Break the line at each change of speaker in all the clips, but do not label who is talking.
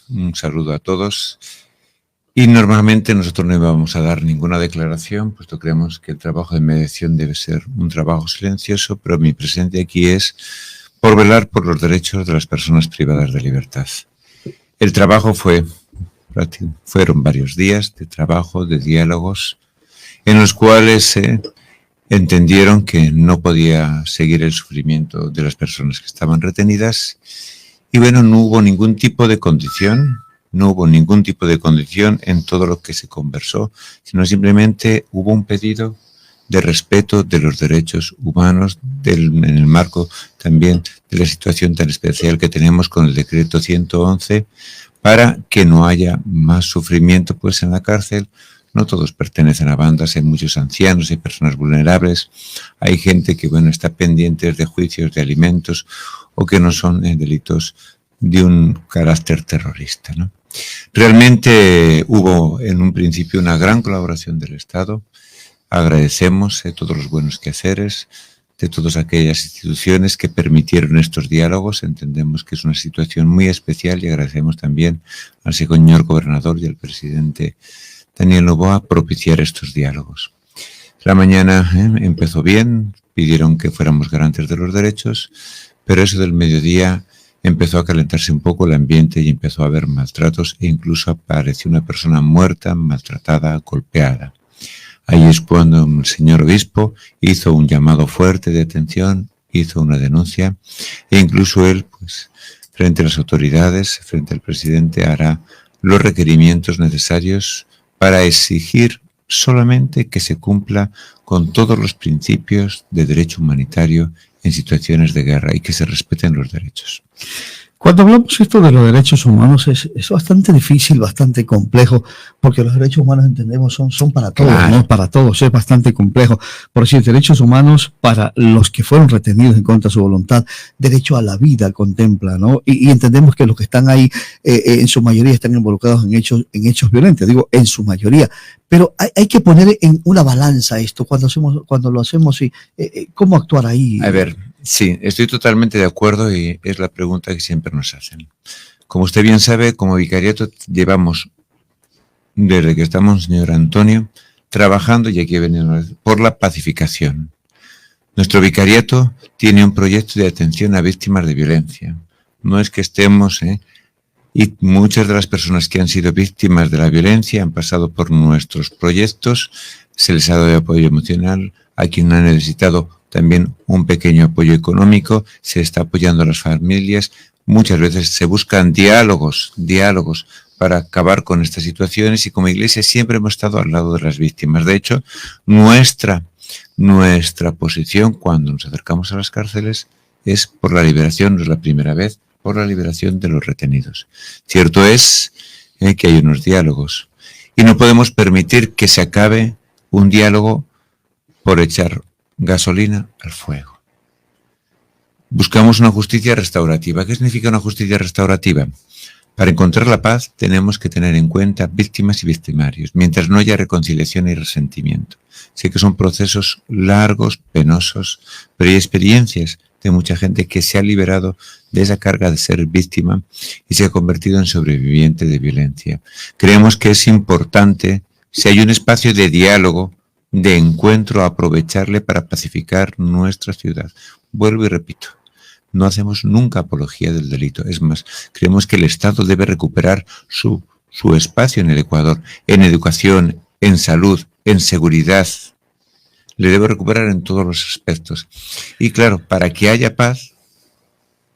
Un saludo a todos. Y normalmente nosotros no íbamos a dar ninguna declaración, puesto que creemos que el trabajo de mediación debe ser un trabajo silencioso, pero mi presencia aquí es por velar por los derechos de las personas privadas de libertad. El trabajo fueron varios días de trabajo, de diálogos, en los cuales entendieron que no podía seguir el sufrimiento de las personas que estaban retenidas. Y bueno, no hubo ningún tipo de condición en todo lo que se conversó, sino simplemente hubo un pedido de respeto de los derechos humanos en el marco también de la situación tan especial que tenemos con el decreto 111 para que no haya más sufrimiento pues en la cárcel. No todos pertenecen a bandas, hay muchos ancianos, hay personas vulnerables, hay gente que está pendiente de juicios de alimentos o que no son delitos de un carácter terrorista, ¿no? Realmente hubo en un principio una gran colaboración del Estado. Agradecemos todos los buenos quehaceres de todas aquellas instituciones que permitieron estos diálogos. Entendemos que es una situación muy especial y agradecemos también al señor gobernador y al presidente Daniel Noboa propiciar estos diálogos. La mañana empezó bien, pidieron que fuéramos garantes de los derechos, pero eso del mediodía empezó a calentarse un poco el ambiente y empezó a haber maltratos e incluso apareció una persona muerta, maltratada, golpeada. Ahí es cuando el señor obispo hizo un llamado fuerte de atención, hizo una denuncia e incluso él, frente a las autoridades, frente al presidente, hará los requerimientos necesarios para exigir solamente que se cumpla con todos los principios de derecho humanitario en situaciones de guerra y que se respeten los derechos.
Cuando hablamos esto de los derechos humanos es bastante difícil, bastante complejo, porque los derechos humanos entendemos son para todos, claro. No para todos, es bastante complejo. Por decir, derechos humanos para los que fueron retenidos en contra de su voluntad, derecho a la vida contempla, ¿no? Y entendemos que los que están ahí, en su mayoría están involucrados en hechos violentos, digo, en su mayoría. Pero hay que poner en una balanza esto cuando lo hacemos y cómo actuar ahí.
A ver, sí, estoy totalmente de acuerdo y es la pregunta que siempre nos hacen. Como usted bien sabe, como vicariato llevamos, desde que estamos, señor Antonio, trabajando, y aquí venimos, por la pacificación. Nuestro vicariato tiene un proyecto de atención a víctimas de violencia. No es que estemos... Y muchas de las personas que han sido víctimas de la violencia han pasado por nuestros proyectos, se les ha dado apoyo emocional, a quien ha necesitado también un pequeño apoyo económico, se está apoyando a las familias, muchas veces se buscan diálogos para acabar con estas situaciones y como iglesia siempre hemos estado al lado de las víctimas. De hecho, nuestra posición cuando nos acercamos a las cárceles es por la liberación, no es la primera vez, por la liberación de los retenidos. Cierto es que hay unos diálogos y no podemos permitir que se acabe un diálogo por echar gasolina al fuego. Buscamos una justicia restaurativa. ¿Qué significa una justicia restaurativa? Para encontrar la paz tenemos que tener en cuenta víctimas y victimarios, mientras no haya reconciliación y resentimiento. Sé que son procesos largos, penosos, pero hay experiencias de mucha gente que se ha liberado de esa carga de ser víctima y se ha convertido en sobreviviente de violencia. Creemos que es importante, si hay un espacio de diálogo, de encuentro, aprovecharle para pacificar nuestra ciudad. Vuelvo y repito, no hacemos nunca apología del delito. Es más, creemos que el Estado debe recuperar su espacio en el Ecuador, en educación, en salud, en seguridad. Le debe recuperar en todos los aspectos. Y claro, para que haya paz,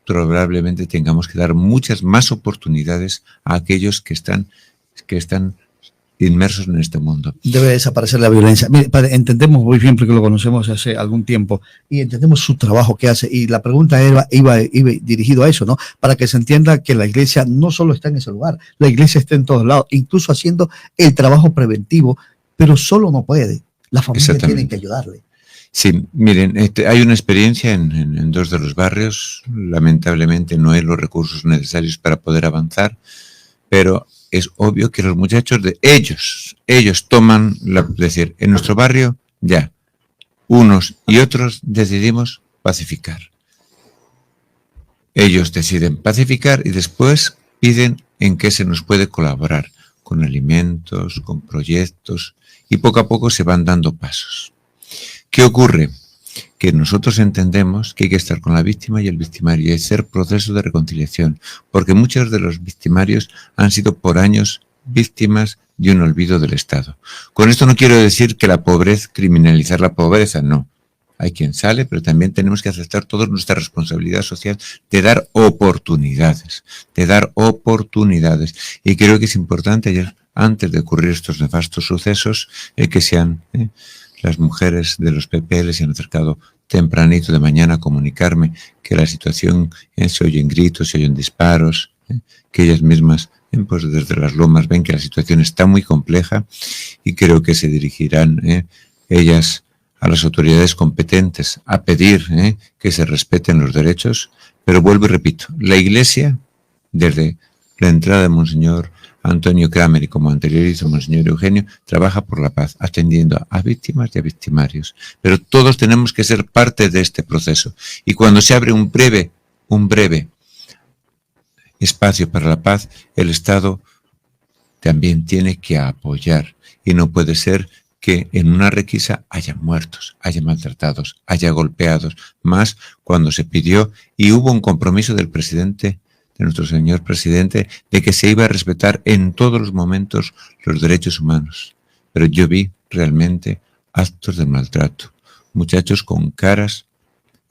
probablemente tengamos que dar muchas más oportunidades a aquellos que están inmersos en este mundo.
Debe desaparecer la violencia. Mire, padre, entendemos muy bien porque lo conocemos hace algún tiempo y entendemos su trabajo que hace y la pregunta iba dirigido a eso, ¿no? Para que se entienda que la iglesia no solo está en ese lugar, la iglesia está en todos lados, incluso haciendo el trabajo preventivo, pero solo no puede. La familia tiene que ayudarle.
Sí, miren, hay una experiencia en dos de los barrios, lamentablemente no hay los recursos necesarios para poder avanzar, pero es obvio que los muchachos ellos toman es decir, en nuestro barrio ya, unos y otros decidimos pacificar. Ellos deciden pacificar y después piden en qué se nos puede colaborar, con alimentos, con proyectos, y poco a poco se van dando pasos. ¿Qué ocurre? Que nosotros entendemos que hay que estar con la víctima y el victimario y hacer procesos de reconciliación, porque muchos de los victimarios han sido por años víctimas de un olvido del Estado. Con esto no quiero decir que la pobreza, criminalizar la pobreza, no. Hay quien sale, pero también tenemos que aceptar toda nuestra responsabilidad social de dar oportunidades, Y creo que es importante, antes de ocurrir estos nefastos sucesos, que sean las mujeres de los PPL se han acercado tempranito de mañana a comunicarme que la situación, se oyen gritos, se oyen disparos, que ellas mismas, pues desde las lomas ven que la situación está muy compleja y creo que se dirigirán ellas a las autoridades competentes a pedir que se respeten los derechos, pero vuelvo y repito, la Iglesia, desde la entrada de Monseñor Antonio Kramer y como anterior hizo Monseñor Eugenio, trabaja por la paz, atendiendo a víctimas y a victimarios. Pero todos tenemos que ser parte de este proceso. Y cuando se abre un breve espacio para la paz, el Estado también tiene que apoyar. Y no puede ser que en una requisa haya muertos, haya maltratados, haya golpeados, más cuando se pidió y hubo un compromiso del presidente, de nuestro señor presidente, de que se iba a respetar en todos los momentos los derechos humanos. Pero yo vi realmente actos de maltrato, muchachos con caras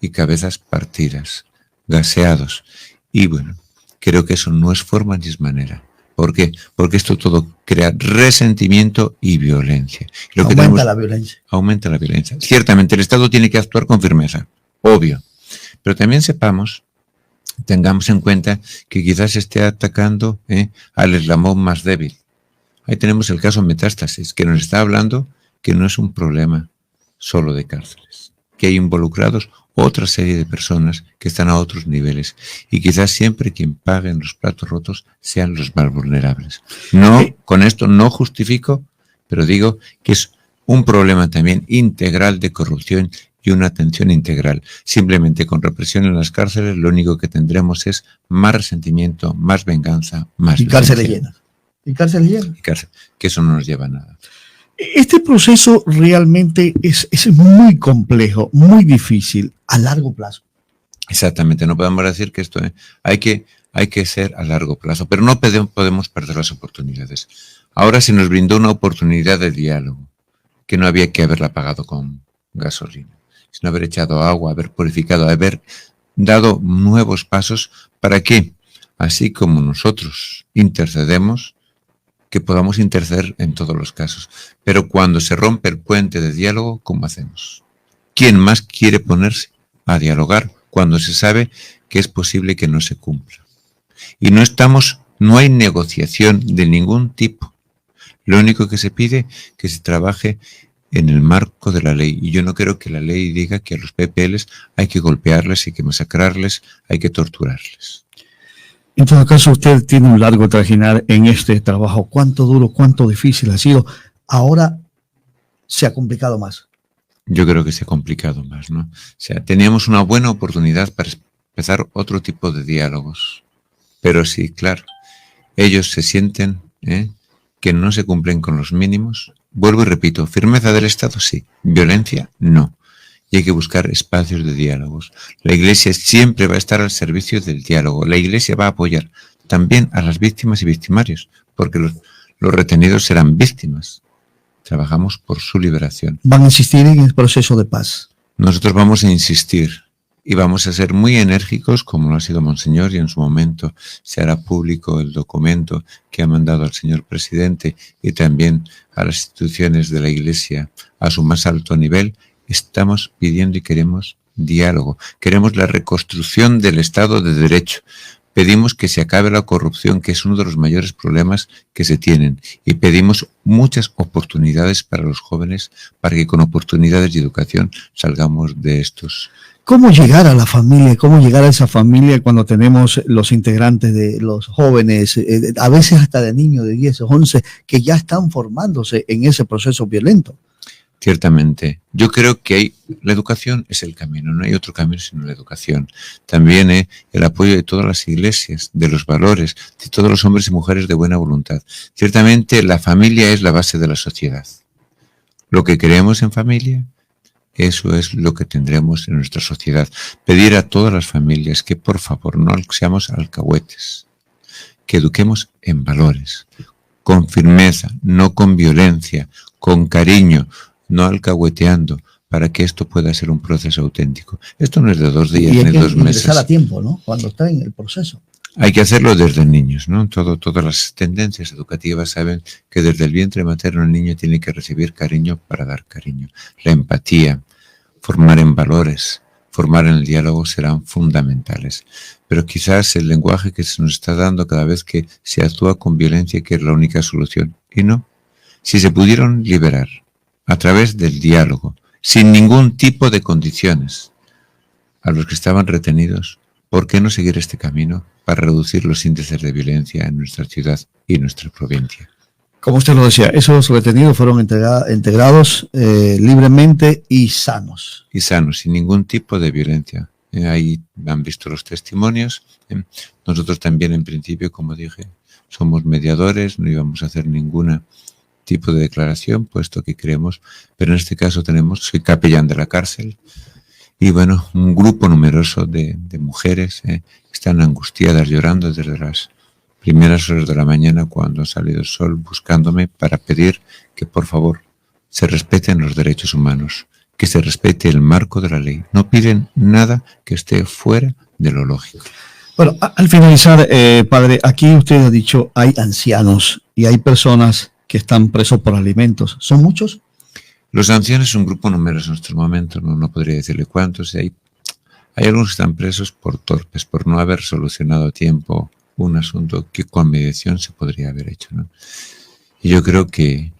y cabezas partidas, gaseados. Y bueno, creo que eso no es forma ni es manera. ¿Por qué? Porque esto todo crea resentimiento y violencia. Aumenta la violencia. Ciertamente el Estado tiene que actuar con firmeza, obvio. Pero también tengamos en cuenta que quizás esté atacando al eslabón más débil. Ahí tenemos el caso Metástasis, que nos está hablando que no es un problema solo de cárceles, que hay involucrados otra serie de personas que están a otros niveles y quizás siempre quien pague en los platos rotos sean los más vulnerables. No, con esto no justifico, pero digo que es un problema también integral de corrupción y una atención integral. Simplemente con represión en las cárceles lo único que tendremos es más resentimiento, más venganza, más
violencia. Cárceles llenas. Y cárceles llenas.
Que eso no nos lleva a nada.
Este proceso realmente es muy complejo, muy difícil, a largo plazo.
Exactamente, no podemos decir que esto hay que ser a largo plazo, pero no podemos perder las oportunidades. Ahora se nos brindó una oportunidad de diálogo, que no había que haberla pagado con gasolina, sino haber echado agua, haber purificado, haber dado nuevos pasos para que, así como nosotros intercedemos, que podamos interceder en todos los casos. Pero cuando se rompe el puente de diálogo, ¿cómo hacemos? ¿Quién más quiere ponerse a dialogar cuando se sabe que es posible que no se cumpla? Y no hay negociación de ningún tipo. Lo único que se pide es que se trabaje en el marco de la ley. Y yo no creo que la ley diga que a los PPLs hay que golpearles, hay que masacrarles, hay que torturarles.
En todo caso, usted tiene un largo trajinar en este trabajo. ¿Cuánto duro, cuánto difícil ha sido? Ahora se ha complicado más.
Yo creo que se ha complicado más, ¿no? O sea, teníamos una buena oportunidad para empezar otro tipo de diálogos. Pero sí, claro, ellos se sienten que no se cumplen con los mínimos. Vuelvo y repito, firmeza del Estado sí, violencia no. Y hay que buscar espacios de diálogos. La Iglesia siempre va a estar al servicio del diálogo. La Iglesia va a apoyar también a las víctimas y victimarios, porque los retenidos serán víctimas. Trabajamos por su liberación.
¿Van a insistir en el proceso de paz?
Nosotros vamos a insistir y vamos a ser muy enérgicos, como lo ha sido Monseñor, y en su momento se hará público el documento que ha mandado al señor presidente y también a las instituciones de la Iglesia a su más alto nivel. Estamos pidiendo y queremos diálogo. Queremos la reconstrucción del Estado de Derecho. Pedimos que se acabe la corrupción, que es uno de los mayores problemas que se tienen. Y pedimos muchas oportunidades para los jóvenes, para que con oportunidades de educación salgamos de estos.
¿Cómo llegar a la familia? ¿Cómo llegar a esa familia cuando tenemos los integrantes de los jóvenes, a veces hasta de niños de 10 o 11, que ya están formándose en ese proceso violento?
Ciertamente. Yo creo que la educación es el camino, no hay otro camino sino la educación. También el apoyo de todas las iglesias, de los valores, de todos los hombres y mujeres de buena voluntad. Ciertamente la familia es la base de la sociedad. Lo que creemos en familia, eso es lo que tendremos en nuestra sociedad. Pedir a todas las familias que por favor no seamos alcahuetes, que eduquemos en valores, con firmeza, no con violencia, con cariño, no alcahueteando, para que esto pueda ser un proceso auténtico. Esto no es de 2 días ni 2 meses.
Empezar a tiempo, ¿no? Cuando está en el proceso.
Hay que hacerlo desde niños, ¿no? Todas las tendencias educativas saben que desde el vientre materno el niño tiene que recibir cariño para dar cariño. La empatía, formar en valores, formar en el diálogo serán fundamentales. Pero quizás el lenguaje que se nos está dando cada vez que se actúa con violencia, que es la única solución. Y no. Si se pudieron liberar a través del diálogo, sin ningún tipo de condiciones, a los que estaban retenidos, ¿por qué no seguir este camino para reducir los índices de violencia en nuestra ciudad y nuestra provincia?
Como usted lo decía, esos retenidos fueron integrados libremente y sanos.
Y sanos, sin ningún tipo de violencia. Ahí han visto los testimonios. Nosotros también, en principio, como dije, somos mediadores, no íbamos a hacer ningún tipo de declaración, puesto que creemos, pero en este caso soy capellán de la cárcel, y bueno, un grupo numeroso de mujeres están angustiadas, llorando desde las primeras horas de la mañana cuando ha salido el sol, buscándome para pedir que por favor se respeten los derechos humanos, que se respete el marco de la ley. No piden nada que esté fuera de lo lógico.
Bueno, al finalizar, padre, aquí usted ha dicho hay ancianos y hay personas que están presos por alimentos. ¿Son muchos?
Los ancianos son un grupo numeroso en estos momentos, no podría decirle cuántos. Hay algunos que están presos por torpes, por no haber solucionado a tiempo un asunto que con mediación se podría haber hecho, ¿no? Y yo creo que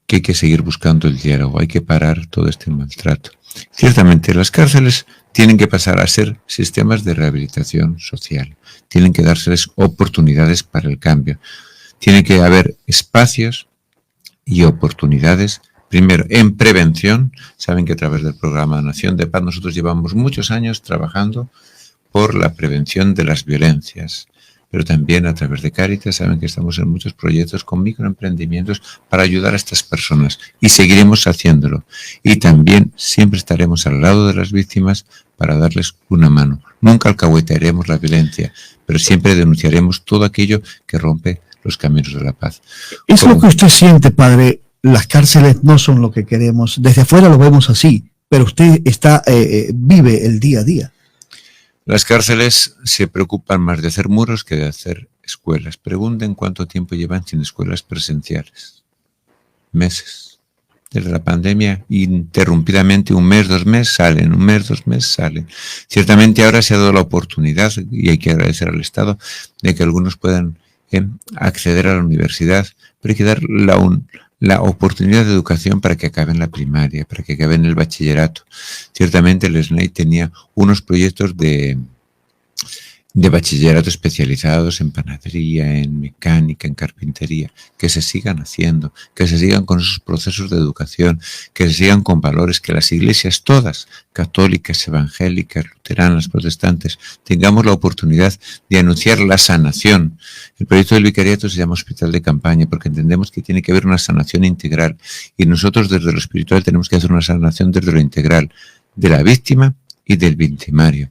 hay que seguir buscando el diálogo, hay que parar todo este maltrato. Ciertamente, las cárceles tienen que pasar a ser sistemas de rehabilitación social, tienen que dárseles oportunidades para el cambio, tiene que haber espacios y oportunidades. Primero, en prevención. Saben que a través del programa Nación de Paz nosotros llevamos muchos años trabajando por la prevención de las violencias, pero también a través de Cáritas saben que estamos en muchos proyectos con microemprendimientos para ayudar a estas personas y seguiremos haciéndolo. Y también siempre estaremos al lado de las víctimas para darles una mano. Nunca alcahuetearemos la violencia, pero siempre denunciaremos todo aquello que rompe los caminos de la paz.
¿Es lo que usted siente, padre? Las cárceles no son lo que queremos. Desde afuera lo vemos así, pero usted vive el día a día.
Las cárceles se preocupan más de hacer muros que de hacer escuelas. Pregunten cuánto tiempo llevan sin escuelas presenciales. Meses. Desde la pandemia, interrumpidamente, 1 mes, 2 meses salen, 1 mes, 2 meses salen. Ciertamente ahora se ha dado la oportunidad, y hay que agradecer al Estado, de que algunos puedan acceder a la universidad, pero hay que dar la oportunidad de educación para que acaben la primaria, para que acaben el bachillerato. Ciertamente el SNAI tenía unos proyectos de bachillerato especializados en panadería, en mecánica, en carpintería, que se sigan haciendo, que se sigan con esos procesos de educación, que se sigan con valores, que las iglesias todas, católicas, evangélicas, luteranas, protestantes, tengamos la oportunidad de anunciar la sanación. El proyecto del vicariato se llama Hospital de Campaña porque entendemos que tiene que haber una sanación integral y nosotros desde lo espiritual tenemos que hacer una sanación desde lo integral, de la víctima y del victimario.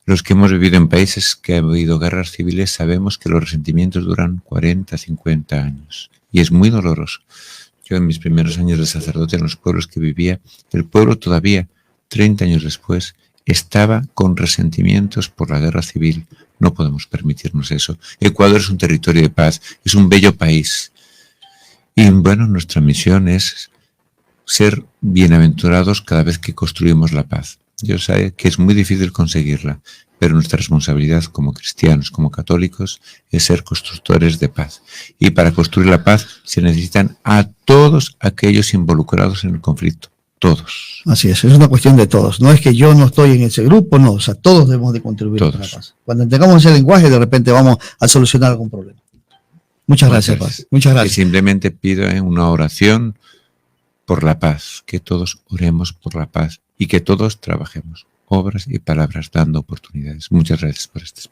Los que hemos vivido en países que ha habido guerras civiles sabemos que los resentimientos duran 40, 50 años y es muy doloroso. Yo en mis primeros años de sacerdote en los pueblos que vivía, el pueblo todavía, 30 años después, estaba con resentimientos por la guerra civil. No podemos permitirnos eso. Ecuador es un territorio de paz, es un bello país. Y bueno, nuestra misión es ser bienaventurados cada vez que construimos la paz. Yo sé que es muy difícil conseguirla, pero nuestra responsabilidad como cristianos, como católicos, es ser constructores de paz. Y para construir la paz se necesitan a todos aquellos involucrados en el conflicto. Todos.
Así es una cuestión de todos. No es que yo no estoy en ese grupo, no. O sea, todos debemos de contribuir
todos.
a la paz. Cuando tengamos ese lenguaje, de repente vamos a solucionar algún problema. Muchas gracias, Paz. Muchas gracias.
Y simplemente pido una oración por la paz, que todos oremos por la paz y que todos trabajemos, obras y palabras, dando oportunidades. Muchas gracias por este espacio.